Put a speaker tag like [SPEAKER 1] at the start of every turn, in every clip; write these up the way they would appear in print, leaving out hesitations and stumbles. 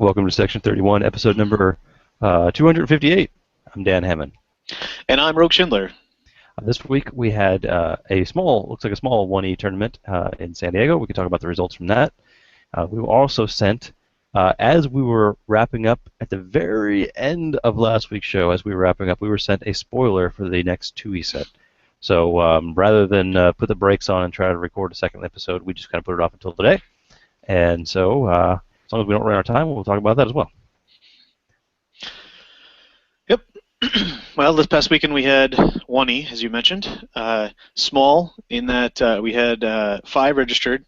[SPEAKER 1] Welcome to Section 31, episode number 258. I'm Dan Hammond.
[SPEAKER 2] And I'm Rogue Schindler.
[SPEAKER 1] This week we had looks like a small 1E tournament in San Diego. We can talk about the results from that. We were also sent, as we were wrapping up at the very end of last week's show, as we were wrapping up, we were sent a spoiler for the next 2E set. So rather than put the brakes on and try to record a second episode, we just kind of put it off until today. And so as long as we don't run out of time, we'll talk about that as well.
[SPEAKER 2] Yep. Well, this past weekend we had 1E, as you mentioned. Small in that we had 5 registered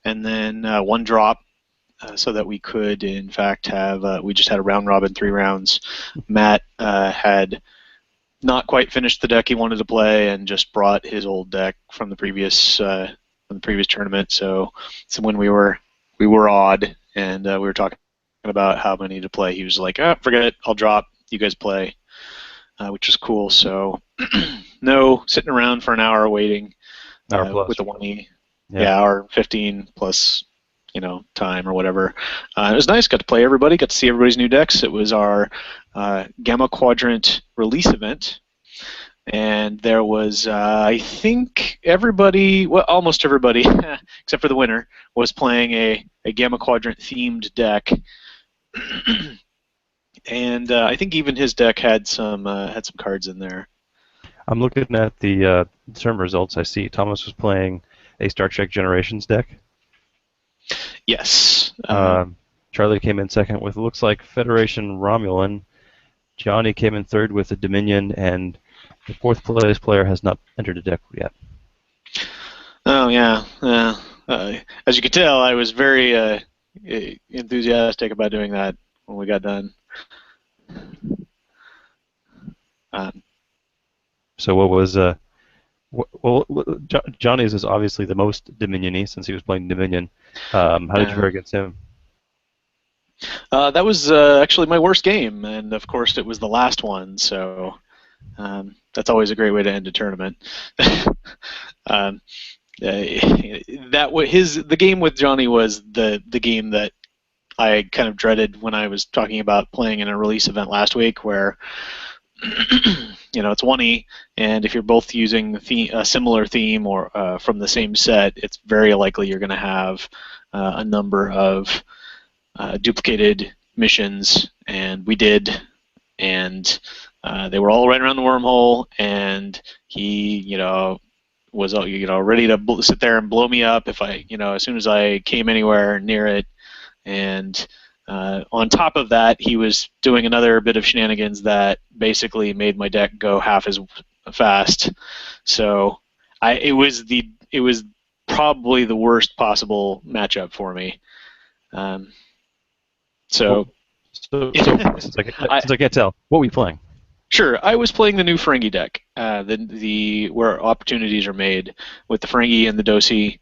[SPEAKER 2] and then 1 drop so that we could, in fact, have we just had a round robin, 3 rounds. Matt had not quite finished the deck he wanted to play and just brought his old deck from the previous tournament. So when we were odd and we were talking about how many to play, he was like, forget it, I'll drop, you guys play, which is cool. So no sitting around for an hour waiting with the 1E. Yeah, hour 15 plus time or whatever. It was nice, got to play everybody, got to see everybody's new decks. It was our Gamma Quadrant release event. And there was, I think, almost everybody, except for the winner, was playing a Gamma Quadrant themed deck. And I think even his deck had some cards in there.
[SPEAKER 1] I'm looking at the term results. I see Thomas was playing a Star Trek Generations deck.
[SPEAKER 2] Yes.
[SPEAKER 1] Charlie came in second with, looks like, Federation Romulan. Johnny came in third with the Dominion, and the fourth place player has not entered a deck yet.
[SPEAKER 2] Oh, yeah. As you can tell, I was very enthusiastic about doing that when we got done.
[SPEAKER 1] So what was... Johnny's is obviously the most Dominion-y since he was playing Dominion. How did you fare against him?
[SPEAKER 2] That was actually my worst game, and of course it was the last one, so that's always a great way to end a tournament. The game with Johnny was the game that I kind of dreaded when I was talking about playing in a release event last week, where it's 1E, and if you're both using a similar theme or from the same set, it's very likely you're going to have a number of duplicated missions, and we did, and they were all right around the wormhole, and he, was ready to sit there and blow me up if I, as soon as I came anywhere near it, and on top of that, he was doing another bit of shenanigans that basically made my deck go half as fast. So it was probably the worst possible matchup for me.
[SPEAKER 1] So since I can't tell, what were you playing?
[SPEAKER 2] Sure, I was playing the new Ferengi deck, where opportunities are made with the Ferengi and the Dosi.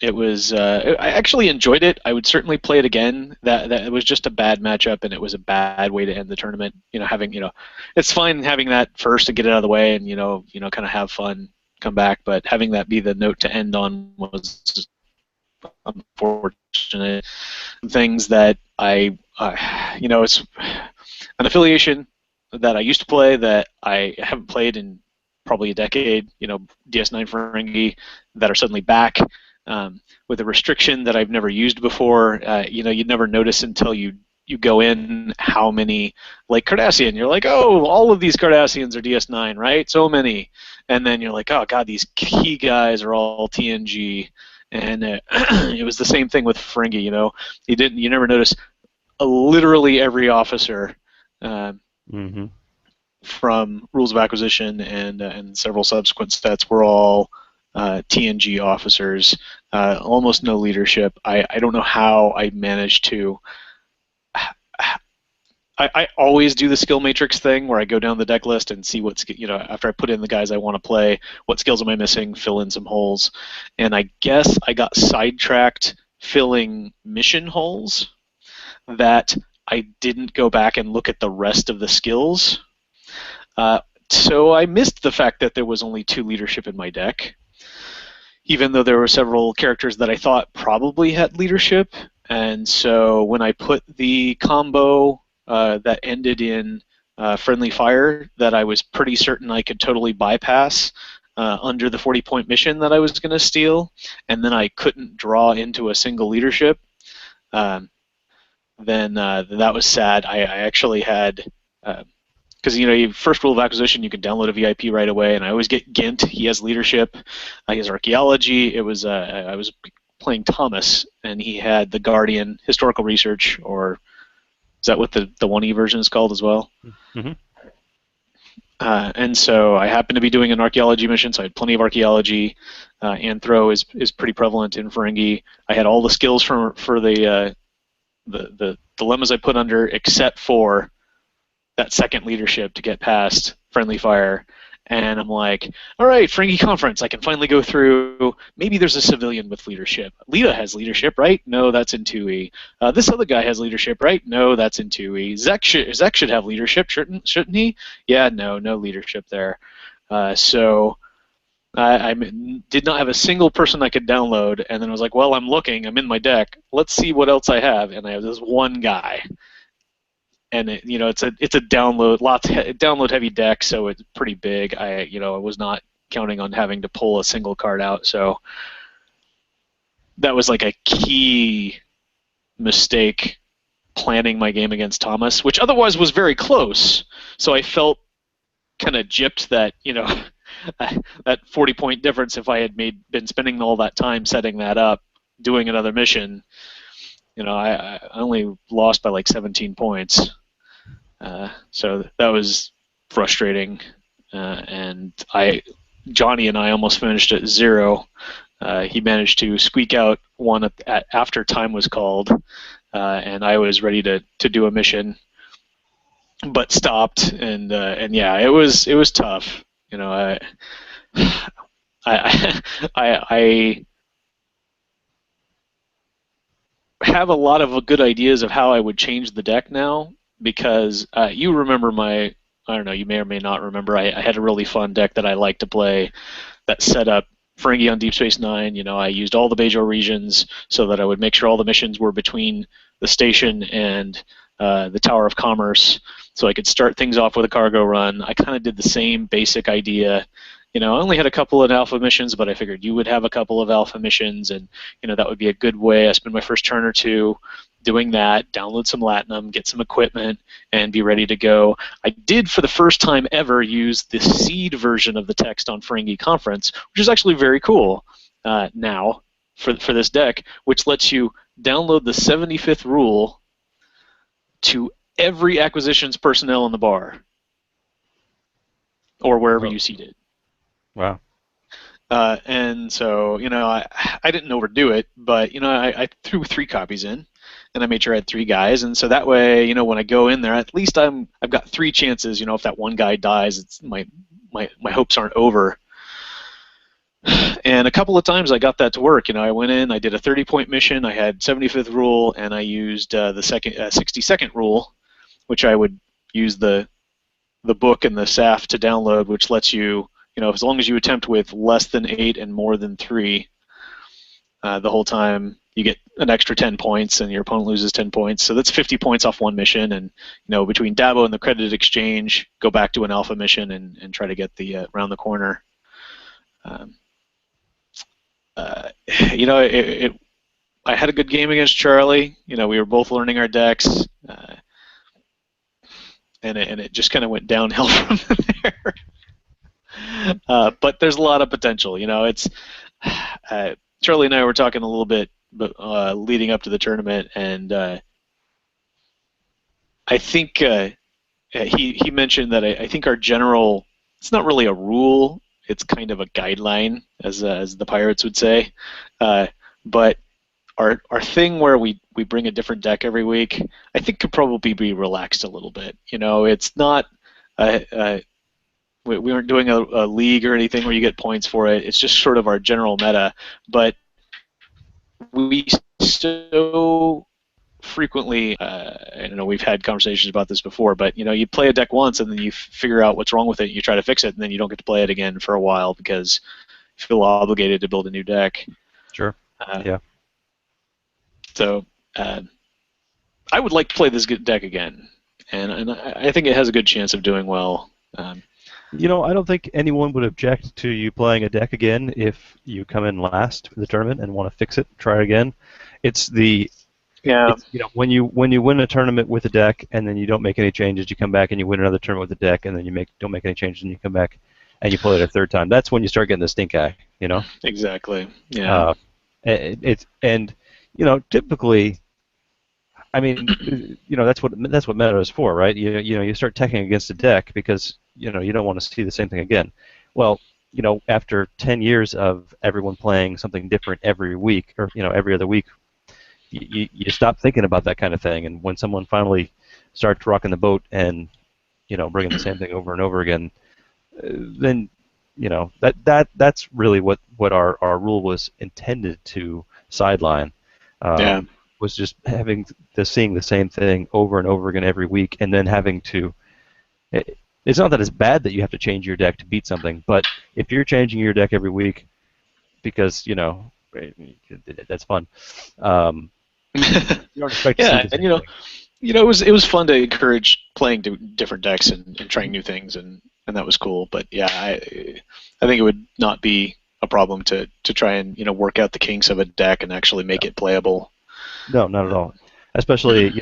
[SPEAKER 2] It was I actually enjoyed it. I would certainly play it again. That it was just a bad matchup, and it was a bad way to end the tournament. It's fine having that first to get it out of the way, and kind of have fun, come back. But having that be the note to end on was unfortunate. Things that it's an affiliation that I used to play that I haven't played in probably a decade. DS9 Ferengi that are suddenly back. With a restriction that I've never used before. You'd never notice until you go in how many, like Cardassian, you're like, oh, all of these Cardassians are DS9, right? So many. And then you're like, oh, God, these key guys are all TNG. And it was the same thing with Ferengi, You never notice literally every officer from Rules of Acquisition and several subsequent sets were all TNG officers, almost no leadership. I don't know how I managed to. I always do the skill matrix thing where I go down the deck list and see what's, after I put in the guys I want to play, what skills am I missing, fill in some holes. And I guess I got sidetracked filling mission holes that I didn't go back and look at the rest of the skills. So I missed the fact that there was only 2 leadership in my deck, even though there were several characters that I thought probably had leadership. And so when I put the combo that ended in friendly fire that I was pretty certain I could totally bypass under the 40-point mission that I was going to steal, and then I couldn't draw into a single leadership, um, then that was sad. I actually had because first rule of acquisition, you can download a VIP right away, and I always get Gint. He has leadership, he has archaeology. It was I was playing Thomas, and he had the Guardian historical research, or is that what the 1E version is called as well?
[SPEAKER 1] Mm-hmm.
[SPEAKER 2] And so I happened to be doing an archaeology mission, so I had plenty of archaeology. Anthro is pretty prevalent in Ferengi. I had all the skills for the dilemmas I put under, except for that second leadership to get past friendly fire. And I'm like, all right, Ferengi Conference, I can finally go through. Maybe there's a civilian with leadership. Lita has leadership, right? No, that's in 2E. This other guy has leadership, right? No, that's in 2E. Zek should have leadership, shouldn't he? Yeah, no leadership there. So I did not have a single person I could download, and then I was like, well, I'm looking, I'm in my deck. Let's see what else I have, and I have this one guy. And it's a download heavy deck, so it's pretty big. I was not counting on having to pull a single card out, so that was like a key mistake planning my game against Thomas, which otherwise was very close. So I felt kind of gypped that that 40-point difference. If I had been spending all that time setting that up, doing another mission, I only lost by like 17 points. So that was frustrating, and Johnny and I almost finished at 0. He managed to squeak out one after time was called, and I was ready to do a mission, but stopped, and yeah, it was tough. I have a lot of good ideas of how I would change the deck now, because you remember I don't know, you may or may not remember, I had a really fun deck that I like to play that set up Ferengi on Deep Space Nine. I used all the Beijo regions so that I would make sure all the missions were between the station and the Tower of Commerce, so I could start things off with a cargo run. I kind of did the same basic idea. I only had a couple of alpha missions, but I figured you would have a couple of alpha missions, and that would be a good way. I spend my first turn or two doing that, download some Latinum, get some equipment, and be ready to go. I did, for the first time ever, use the seed version of the text on Ferengi Conference, which is actually very cool now for this deck, which lets you download the 75th rule to every acquisitions personnel in the bar, or wherever you seed it.
[SPEAKER 1] Wow.
[SPEAKER 2] And so, I didn't overdo it, but, I threw 3 copies in, and I made sure I had 3 guys, and so that way, when I go in there, at least I've got 3 chances. If that one guy dies, it's my hopes aren't over. And a couple of times I got that to work. I went in, I did a 30-point mission, I had 75th rule, and I used the 62nd rule, which I would use the book and the SAF to download, which lets you, as long as you attempt with less than 8 and more than 3, the whole time, you get an extra 10 points, and your opponent loses 10 points. So that's 50 points off one mission, and between Dabo and the credit exchange, go back to an alpha mission and try to get the around the corner. I had a good game against Charlie. We were both learning our decks, and it just kind of went downhill from there. But there's a lot of potential. It's Charlie and I were talking a little bit, but leading up to the tournament, and I think he mentioned that I think our general, it's not really a rule, it's kind of a guideline, as the Pirates would say, but our thing where we bring a different deck every week, I think could probably be relaxed a little bit. It's not we aren't doing a league or anything where you get points for it. It's just sort of our general meta. But we so frequently, I don't know, we've had conversations about this before, but you play a deck once and then you figure out what's wrong with it, you try to fix it, and then you don't get to play it again for a while because you feel obligated to build a new deck.
[SPEAKER 1] Sure. Yeah.
[SPEAKER 2] So uh, I would like to play this deck again, and I think it has a good chance of doing well.
[SPEAKER 1] I don't think anyone would object to you playing a deck again if you come in last for the tournament and want to fix it, try it again. It's the
[SPEAKER 2] Yeah,
[SPEAKER 1] it's when you win a tournament with a deck and then you don't make any changes, you come back and you win another tournament with a deck and then you don't make any changes and you come back and you play it a third time. That's when you start getting the stink eye.
[SPEAKER 2] exactly. Yeah,
[SPEAKER 1] Uh, it's and typically, I mean, that's what meta is for, right? You start teching against a deck because you don't want to see the same thing again. Well, after 10 years of everyone playing something different every week or every other week, you stop thinking about that kind of thing. And when someone finally starts rocking the boat and bringing the same thing over and over again, then that's really what our rule was intended to sideline.
[SPEAKER 2] yeah,
[SPEAKER 1] Was just seeing the same thing over and over again every week, and then having to. It's not that it's bad that you have to change your deck to beat something, but if you're changing your deck every week because that's fun. You don't expect to see
[SPEAKER 2] yeah,
[SPEAKER 1] the
[SPEAKER 2] and
[SPEAKER 1] same thing.
[SPEAKER 2] it was fun to encourage playing different decks and trying new things, and that was cool. But yeah, I think it would not be a problem to try and work out the kinks of a deck and actually make it playable.
[SPEAKER 1] No, not at
[SPEAKER 2] Uh,
[SPEAKER 1] all. Especially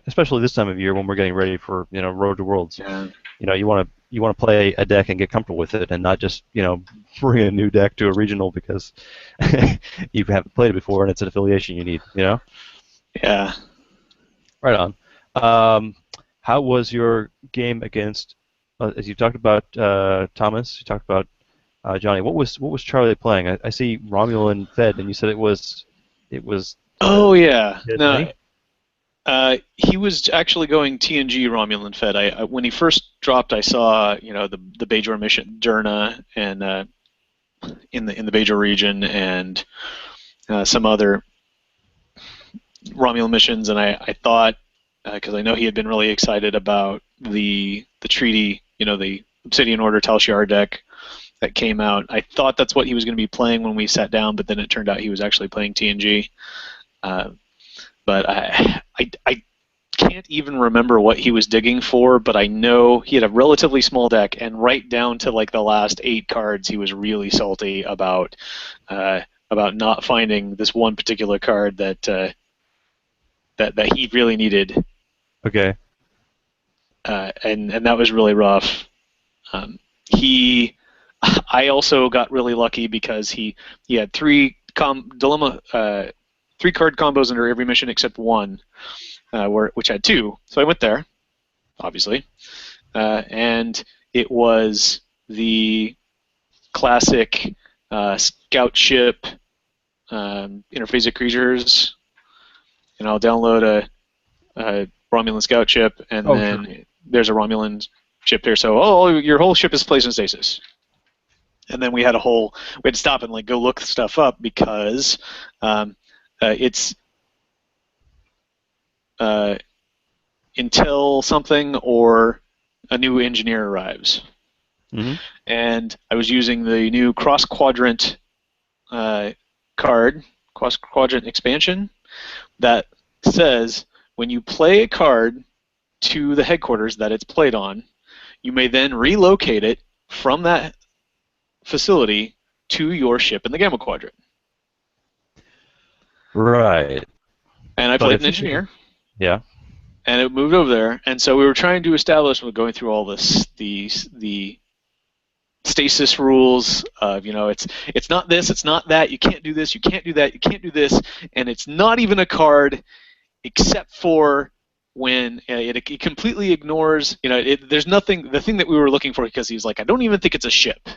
[SPEAKER 1] especially this time of year when we're getting ready for Road to Worlds.
[SPEAKER 2] yeah,
[SPEAKER 1] You want to play a deck and get comfortable with it, and not just bring a new deck to a regional because you haven't played it before and it's an affiliation you need.
[SPEAKER 2] yeah.
[SPEAKER 1] Right on. Um, how was your game against? As you talked about Thomas, you talked about Johnny. What was Charlie playing? I see Romulan Fed, and you said it was
[SPEAKER 2] Oh yeah.
[SPEAKER 1] his
[SPEAKER 2] No,
[SPEAKER 1] many.
[SPEAKER 2] he was actually going TNG Romulan Fed. When he first dropped, I saw the Bajor mission Derna and in the Bajor region and some other Romulan missions, and I thought because I know he had been really excited about the treaty, the Obsidian Order Tal Shiar deck that came out. I thought that's what he was going to be playing when we sat down, but then it turned out he was actually playing TNG. Uh, but I can't even remember what he was digging for, but I know he had a relatively small deck, and right down to like the last 8 cards, he was really salty about not finding this one particular card that he really needed,
[SPEAKER 1] Okay.
[SPEAKER 2] and that was really rough. He, I also got really lucky because he had dilemma 3 card combos under every mission except one, which had 2. So I went there, obviously, and it was the classic scout ship interphasic creatures. And I'll download a Romulan scout ship, and
[SPEAKER 1] Oh, sure.
[SPEAKER 2] then there's a Romulan ship here. So, oh, your whole ship is placed in stasis. And then we had to stop and like go look stuff up because it's uh, until something or a new engineer arrives.
[SPEAKER 1] Hmm.
[SPEAKER 2] And I was using the new cross quadrant card, cross quadrant expansion, that says when you play a card to the headquarters that it's played on, you may then relocate it from that facility to your ship in the Gamma Quadrant.
[SPEAKER 1] Right.
[SPEAKER 2] And I
[SPEAKER 1] But
[SPEAKER 2] played an
[SPEAKER 1] if you pick a
[SPEAKER 2] engineer,
[SPEAKER 1] yeah.
[SPEAKER 2] and it moved over there. And so we were trying to establish, we're going through all this, the stasis rules of it's not this, it's not that, you can't do this, you can't do that, you can't do this, and it's not even a card except for when it completely ignores, there's nothing, the thing that we were looking for, because he was like, I don't even think it's a ship.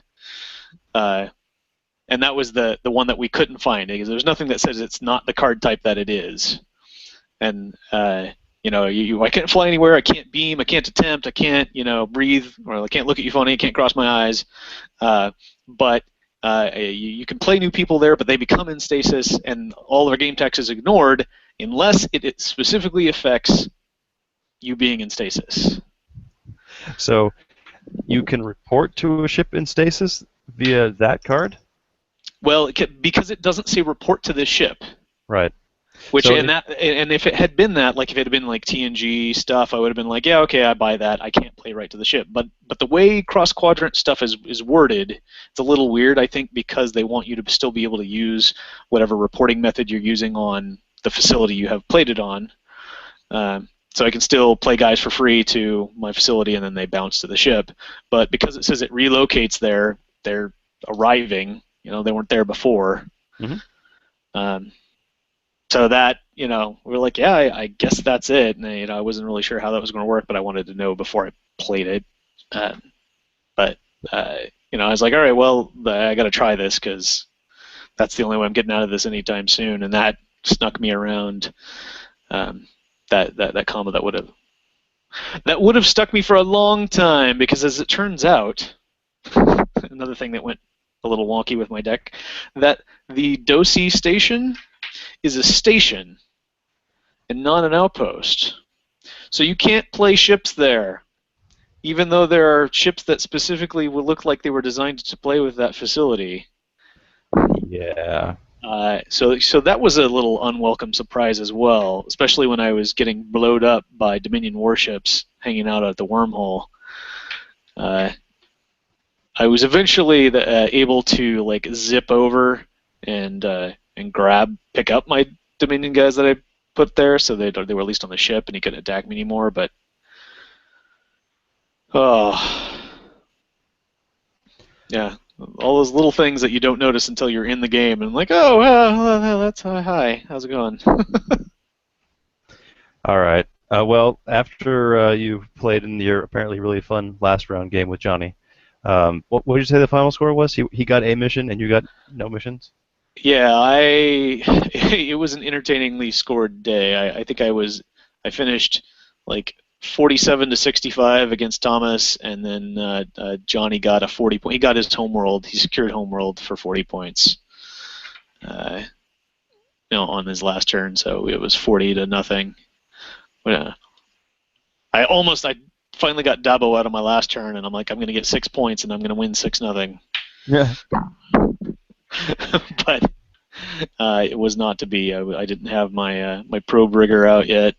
[SPEAKER 2] And that was the one that we couldn't find, because there's nothing that says it's not the card type that it is. And I can't fly anywhere, I can't beam, I can't attempt, I can't breathe, or I can't look at you funny, I can't cross my eyes. But you can play new people there, but they become in stasis, and all of our game text is ignored unless it specifically affects you being in stasis.
[SPEAKER 1] So you can report to a ship in stasis via that card.
[SPEAKER 2] Well, because it doesn't say report to this ship.
[SPEAKER 1] Right.
[SPEAKER 2] Which
[SPEAKER 1] So
[SPEAKER 2] and that and if it had been that, like if it had been like TNG stuff, I would have been like, yeah, okay, I buy that. I can't play right to the ship. But the way cross quadrant stuff is worded, it's a little weird, I think, because they want you to still be able to use whatever reporting method you're using on the facility you have played it on. So I can still play guys for free to my facility, and then they bounce to the ship. But because it says it relocates there, they're arriving. They weren't there before.
[SPEAKER 1] mhm.
[SPEAKER 2] Um, so that, we were like, yeah, I guess that's it. And I wasn't really sure how that was going to work, but I wanted to know before I played it. Um, but I was like, all right, well, I got to try this because that's the only way I'm getting out of this anytime soon. And that snuck me around. That combo that would have stuck me for a long time, because as it turns out, another thing that went a little wonky with my deck, that the Dosi station is a station and not an outpost. So you can't play ships there, even though there are ships that specifically would look like they were designed to play with that facility.
[SPEAKER 1] Yeah.
[SPEAKER 2] So that was a little unwelcome surprise as well, especially when I was getting blowed up by Dominion warships hanging out at the wormhole. I was eventually able to like zip over and pick up my Dominion guys that I put there, so they were at least on the ship and he couldn't attack me anymore. But oh, yeah, all those little things that you don't notice until you're in the game, and like, oh, that's hi, how's it going?
[SPEAKER 1] All right. Well, after you played in your apparently really fun last round game with Johnny, what did you say the final score was? He got a mission and you got no missions?
[SPEAKER 2] Yeah, it was an entertainingly scored day. I think I finished like 47 to 65 against Thomas, and then Johnny got a 40 point. He got his homeworld. He secured homeworld for 40 points. On his last turn, so it was 40 to nothing. I finally got Dabo out of my last turn, and I'm like, I'm going to get 6 points, and I'm going to win 6-0.
[SPEAKER 1] Yeah.
[SPEAKER 2] But it was not to be. I didn't have my probe rigger out yet,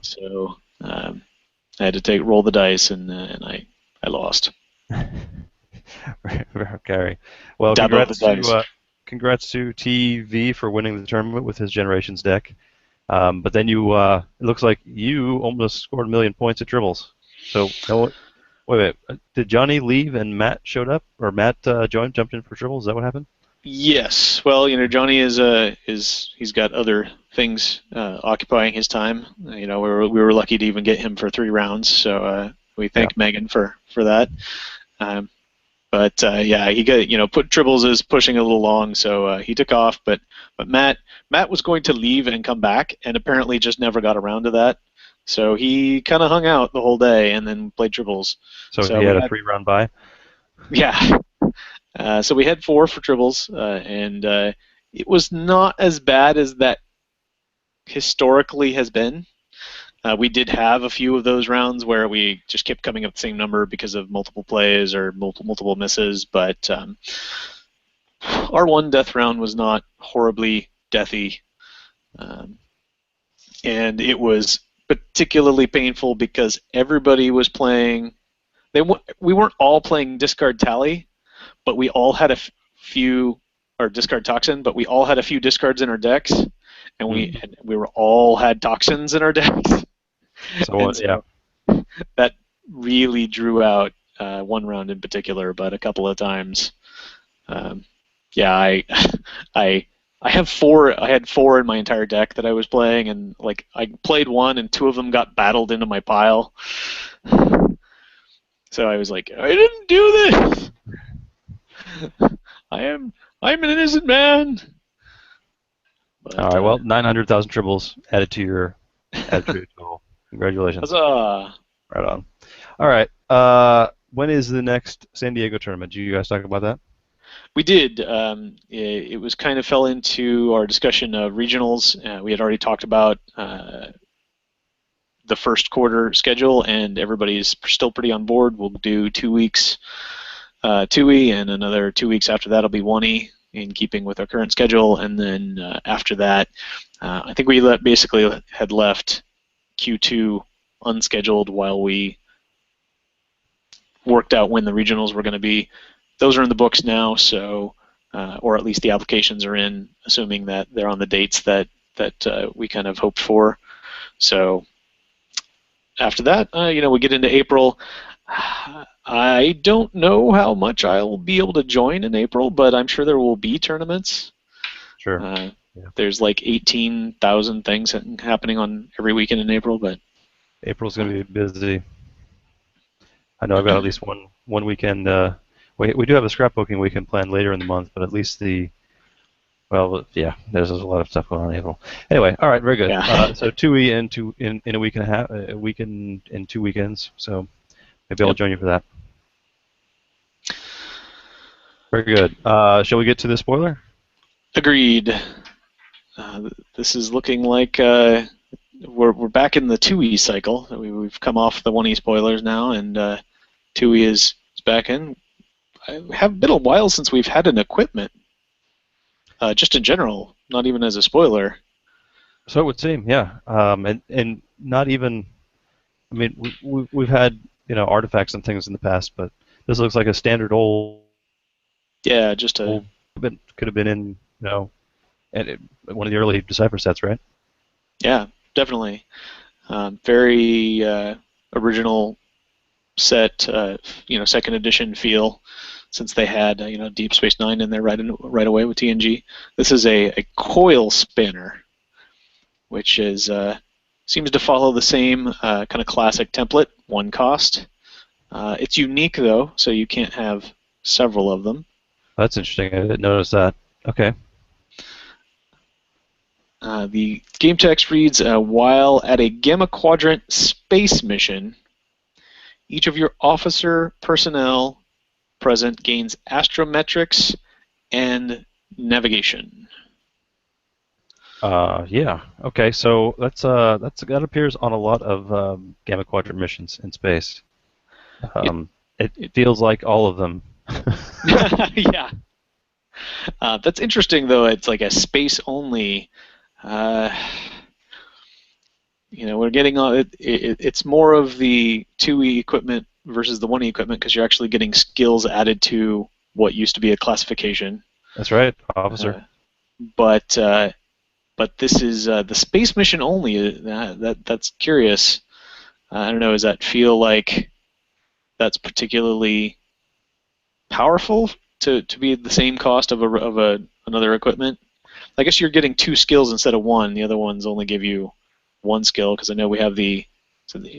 [SPEAKER 2] so I had to roll the dice, and I lost.
[SPEAKER 1] Gary. Well,
[SPEAKER 2] Dabo the dice.
[SPEAKER 1] Congrats to TV for winning the tournament with his Generations deck. But then it looks like you almost scored 1,000,000 points at Dribbles. So, wait. Did Johnny leave and Matt showed up, or Matt jumped in for Dribbles? Is that what happened?
[SPEAKER 2] Yes. Well, Johnny he's got other things occupying his time. We were lucky to even get him for 3 rounds. So we thank Megan for that. But he got put Tribbles is pushing a little long, so he took off. But Matt was going to leave and come back, and apparently just never got around to that. So he kind of hung out the whole day and then played Tribbles.
[SPEAKER 1] So he had a 3-round bye.
[SPEAKER 2] Yeah. So we had 4 for Tribbles, and it was not as bad as that historically has been. We did have a few of those rounds where we just kept coming up the same number because of multiple plays or multiple misses, but our one death round was not horribly deathy, and it was particularly painful because everybody was playing. We weren't all playing discard tally, but we all had a few, or discard toxin, but we all had a few discards in our decks, and we were all had toxins in our decks. So that really drew out one round in particular, but a couple of times, I have 4. I had 4 in my entire deck that I was playing, and like I played one, and 2 of them got battled into my pile. So I was like, I didn't do this. I'm an innocent man. But,
[SPEAKER 1] all right. Well, 900,000 Tribbles added to your total. Congratulations.
[SPEAKER 2] Huzzah.
[SPEAKER 1] Right on. All right. When is the next San Diego tournament? Did you guys talk about that?
[SPEAKER 2] We did. It was kind of fell into our discussion of regionals. We had already talked about the first quarter schedule, and everybody's still pretty on board. We'll do 2 weeks 2E, and another 2 weeks after that will be 1E. in keeping with our current schedule. And then after that, I think we basically had left Q2 unscheduled while we worked out when the regionals were going to be. Those are in the books now, so or at least the applications are in, assuming that they're on the dates that we kind of hoped for. So after that, we get into April. I don't know how much I'll be able to join in April, but I'm sure there will be tournaments.
[SPEAKER 1] Sure. Yeah.
[SPEAKER 2] There's like 18,000 things happening on every weekend in April, but
[SPEAKER 1] April's going to be busy. I know I've got at least one weekend. We do have a scrapbooking weekend planned later in the month, but at least there's a lot of stuff going on in April. Anyway, all right, very good.
[SPEAKER 2] Yeah.
[SPEAKER 1] So 2E in a week and a half, a weekend in 2 weekends. So maybe I'll join you for that. Very good. Shall we get to the spoiler?
[SPEAKER 2] Agreed. This is looking like we're back in the 2E cycle. We've come off the 1E spoilers now, and 2E is back in. I have been a while since we've had an equipment, just in general, not even as a spoiler.
[SPEAKER 1] So it would seem, yeah. And not even. I mean, we've had artifacts and things in the past, but this looks like a standard old.
[SPEAKER 2] Yeah, just a.
[SPEAKER 1] Could have been in one of the early Decipher sets, right?
[SPEAKER 2] Yeah, definitely. Very original set, second edition feel, since they had Deep Space Nine in there right away with TNG. This is a coil spanner, which seems to follow the same kind of classic template, 1 cost. It's unique though, so you can't have several of them.
[SPEAKER 1] That's interesting. I didn't notice that. Okay.
[SPEAKER 2] The game text reads, while at a Gamma Quadrant space mission, each of your officer personnel present gains astrometrics and navigation.
[SPEAKER 1] Yeah. Okay. So that appears on a lot of Gamma Quadrant missions in space. It feels like all of them.
[SPEAKER 2] Yeah. That's interesting, though. It's like a space only. We're getting on. It's more of the 2E equipment versus the 1E equipment because you're actually getting skills added to what used to be a classification.
[SPEAKER 1] That's right, officer.
[SPEAKER 2] But this is the space mission only. That's curious. I don't know. Does that feel like that's particularly powerful to be the same cost of another equipment? I guess you're getting 2 skills instead of 1. The other ones only give you 1 skill because I know we have the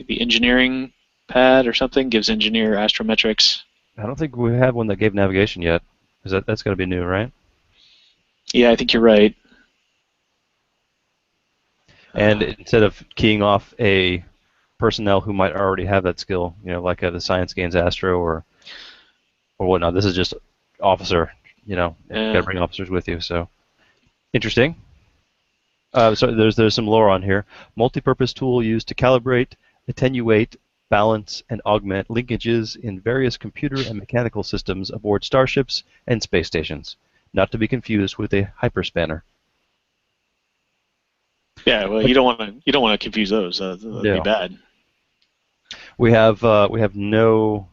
[SPEAKER 2] engineering pad or something gives engineer astrometrics.
[SPEAKER 1] I don't think we have one that gave navigation yet. That's going to be new, right?
[SPEAKER 2] Yeah, I think you're right.
[SPEAKER 1] And instead of keying off a personnel who might already have that skill, like the science gains astro or whatnot, this is just officer. You got to bring officers with you. So interesting. So there's some lore on here. Multi-purpose tool used to calibrate, attenuate, balance, and augment linkages in various computer and mechanical systems aboard starships and space stations, not to be confused with a hyperspanner.
[SPEAKER 2] Yeah, well, you don't want to confuse those. That'd be bad.
[SPEAKER 1] We have no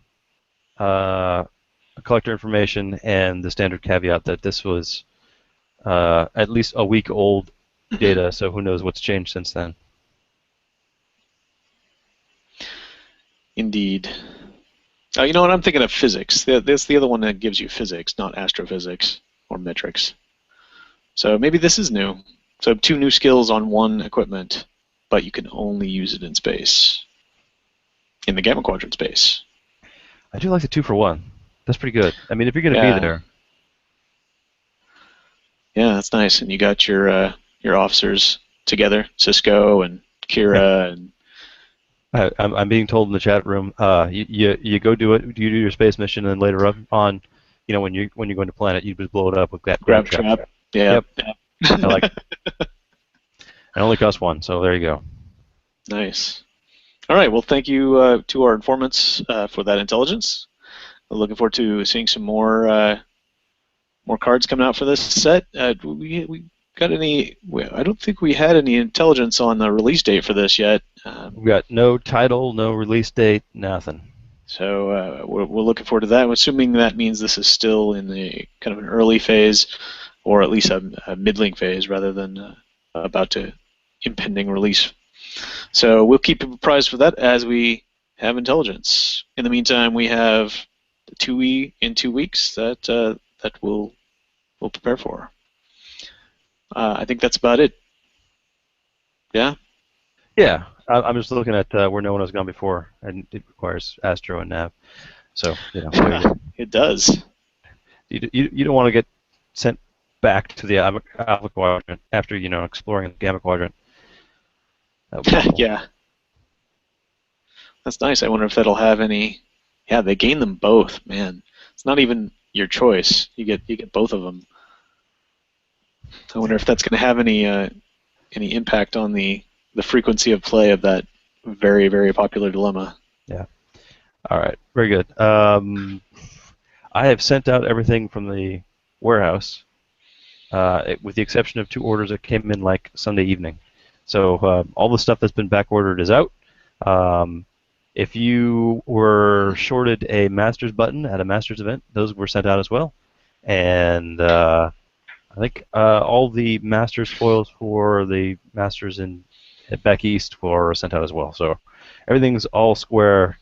[SPEAKER 1] collector information and the standard caveat that this was at least a week old data, so who knows what's changed since then.
[SPEAKER 2] Indeed. You know what? I'm thinking of physics. That's the other one that gives you physics, not astrophysics or metrics. So maybe this is new. So 2 new skills on 1 equipment, but you can only use it in space. In the Gamma Quadrant space.
[SPEAKER 1] I do like the 2 for 1. That's pretty good. I mean, if you're going to be there.
[SPEAKER 2] Yeah, that's nice. And you got your officers together, Cisco and Kira and.
[SPEAKER 1] I'm being told in the chat room. You go do it. You do your space mission, and then later on, when you go into planet, you just blow it up with that grab trap.
[SPEAKER 2] Yeah.
[SPEAKER 1] Yep. I like it. It only costs 1, so there you go.
[SPEAKER 2] Nice. All right. Well, thank you to our informants for that intelligence. I'm looking forward to seeing some more more cards coming out for this set. We got any? I don't think we had any intelligence on the release date for this yet.
[SPEAKER 1] We've got no title, no release date, nothing.
[SPEAKER 2] So we're looking forward to that. I'm assuming that means this is still in the kind of an early phase, or at least a middling phase, rather than about to impending release. So we'll keep you apprised for that as we have intelligence. In the meantime, we have the 2E in 2 weeks that we'll prepare for. I think that's about it. Yeah.
[SPEAKER 1] Yeah, I'm just looking at where no one has gone before, and it requires Astro and Nav. So,
[SPEAKER 2] It does.
[SPEAKER 1] you don't want to get sent back to the Alpha Quadrant after, exploring the Gamma Quadrant. That would be awful.
[SPEAKER 2] Yeah, that's nice. I wonder if that'll have any. Yeah, they gain them both, man. It's not even your choice. You get both of them. I wonder if that's going to have any impact on the frequency of play of that very, very popular dilemma.
[SPEAKER 1] Yeah. All right. Very good. I have sent out everything from the warehouse, with the exception of 2 orders that came in like Sunday evening. So all the stuff that's been back ordered is out. If you were shorted a Masters button at a Masters event, those were sent out as well. And I think all the Masters foils for the Masters back east were sent out as well. So everything's all square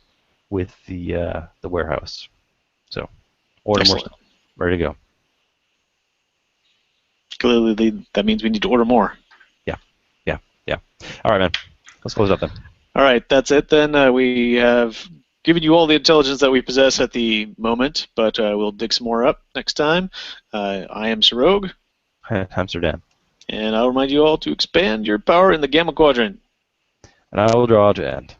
[SPEAKER 1] with the warehouse. So order more
[SPEAKER 2] Excellent.
[SPEAKER 1] stuff. Ready to go.
[SPEAKER 2] Clearly, that means we need to order more.
[SPEAKER 1] Yeah, yeah, yeah. All right, man. Let's close it up then.
[SPEAKER 2] All right, that's it then. We have given you all the intelligence that we possess at the moment, but we'll dig some more up next time. I am Sirogue,
[SPEAKER 1] Amsterdam.
[SPEAKER 2] and I'll remind you all to expand your power in the Gamma Quadrant.
[SPEAKER 1] And I will draw a hand.